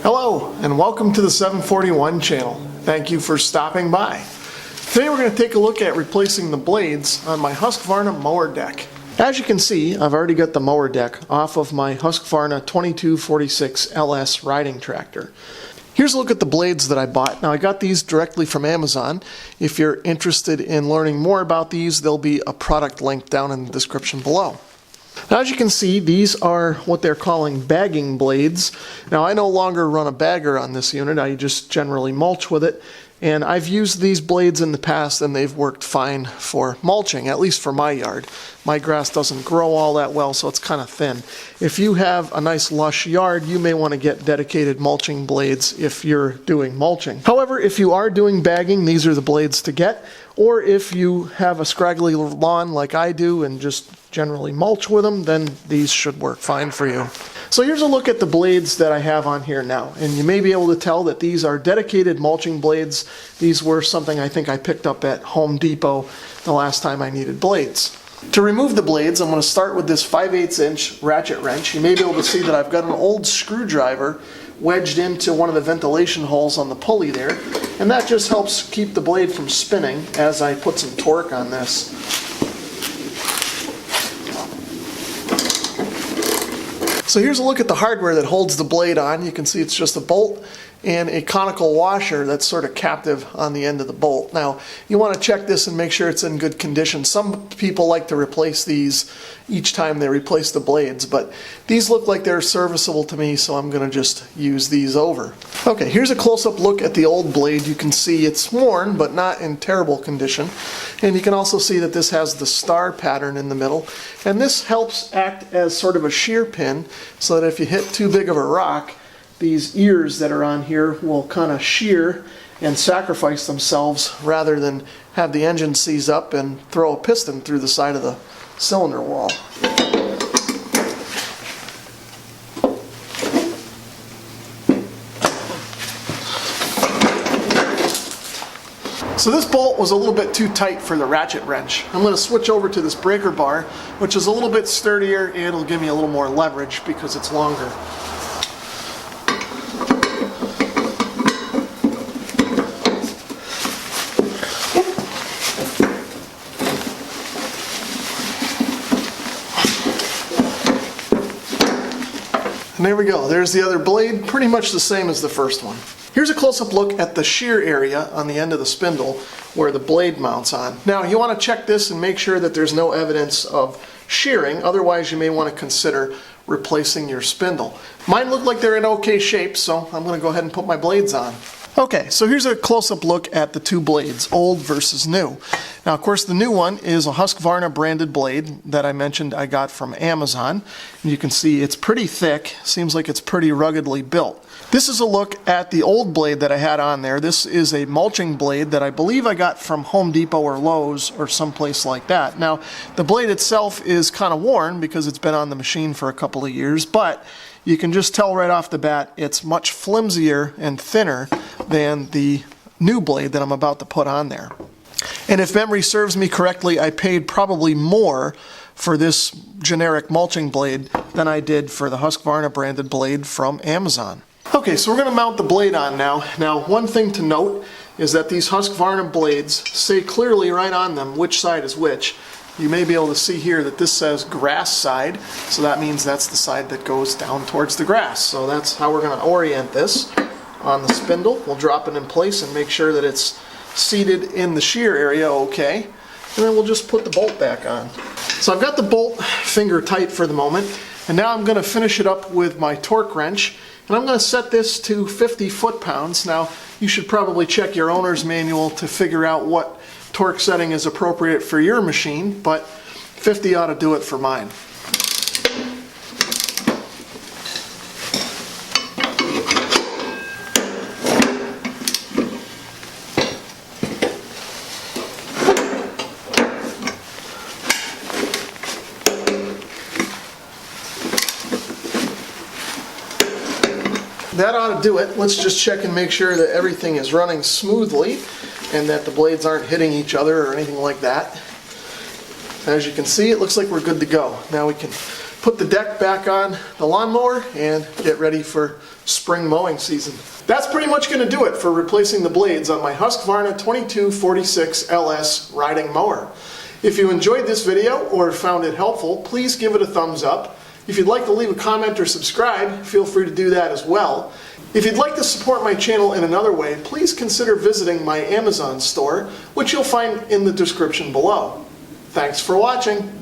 Hello and welcome to the 741 channel. Thank you for stopping by. Today we're going to take a look at replacing the blades on my Husqvarna mower deck. As you can see, I've already got the mower deck off of my Husqvarna 2246 LS riding tractor. Here's a look at the blades that I bought. Now I got these directly from Amazon. If you're interested in learning more about these, there'll be a product link down in the description below. Now, as you can see, these are what they're calling bagging blades. Now I no longer run a bagger on this unit, I just generally mulch with it. And I've used these blades in the past and they've worked fine for mulching, at least for my yard. My grass doesn't grow all that well, so it's kind of thin. If you have a nice lush yard, you may want to get dedicated mulching blades if you're doing mulching. However, if you are doing bagging, these are the blades to get. Or if you have a scraggly lawn like I do and just generally mulch with them, then these should work fine for you. So here's a look at the blades that I have on here now, and you may be able to tell that these are dedicated mulching blades. These were something I think I picked up at Home Depot the last time I needed blades. To remove the blades, I'm going to start with this 5/8 inch ratchet wrench. You may be able to see that I've got an old screwdriver wedged into one of the ventilation holes on the pulley there, and that just helps keep the blade from spinning as I put some torque on this. So here's a look at the hardware that holds the blade on. You can see it's just a bolt and a conical washer that's sort of captive on the end of the bolt. Now, you want to check this and make sure it's in good condition. Some people like to replace these each time they replace the blades, but these look like they're serviceable to me, so I'm going to just use these over. Okay, here's a close-up look at the old blade. You can see it's worn, but not in terrible condition. And you can also see that this has the star pattern in the middle. And this helps act as sort of a shear pin, so that if you hit too big of a rock, these ears that are on here will kind of shear and sacrifice themselves rather than have the engine seize up and throw a piston through the side of the cylinder wall. So this bolt was a little bit too tight for the ratchet wrench. I'm going to switch over to this breaker bar, which is a little bit sturdier and it'll give me a little more leverage because it's longer. And there we go, there's the other blade, pretty much the same as the first one. Here's a close-up look at the shear area on the end of the spindle where the blade mounts on. Now you want to check this and make sure that there's no evidence of shearing, otherwise you may want to consider replacing your spindle. Mine look like they're in okay shape, so I'm going to go ahead and put my blades on. Okay, so here's a close-up look at the two blades, old versus new. Now, of course, the new one is a Husqvarna branded blade that I mentioned I got from Amazon. And you can see it's pretty thick, seems like it's pretty ruggedly built. This is a look at the old blade that I had on there. This is a mulching blade that I believe I got from Home Depot or Lowe's or someplace like that. Now, the blade itself is kind of worn because it's been on the machine for a couple of years, but you can just tell right off the bat it's much flimsier and thinner than the new blade that I'm about to put on there. And if memory serves me correctly, I paid probably more for this generic mulching blade than I did for the Husqvarna branded blade from Amazon. Okay, so we're going to mount the blade on now. Now, one thing to note is that these Husqvarna blades say clearly right on them which side is which. You may be able to see here that this says grass side, so that means that's the side that goes down towards the grass. So that's how we're going to orient this on the spindle. We'll drop it in place and make sure that it's seated in the shear area okay. And then we'll just put the bolt back on. So I've got the bolt finger tight for the moment, and now I'm going to finish it up with my torque wrench. And I'm going to set this to 50 foot-pounds. Now, you should probably check your owner's manual to figure out what torque setting is appropriate for your machine, but 50 ought to do it for mine. That ought to do it. Let's just check and make sure that everything is running smoothly and that the blades aren't hitting each other or anything like that. As you can see, it looks like we're good to go. Now we can put the deck back on the lawnmower, and get ready for spring mowing season. That's pretty much going to do it for replacing the blades on my Husqvarna 2246 LS riding mower. If you enjoyed this video or found it helpful, please give it a thumbs up. If you'd like to leave a comment or subscribe, feel free to do that as well. If you'd like to support my channel in another way, please consider visiting my Amazon store, which you'll find in the description below. Thanks for watching.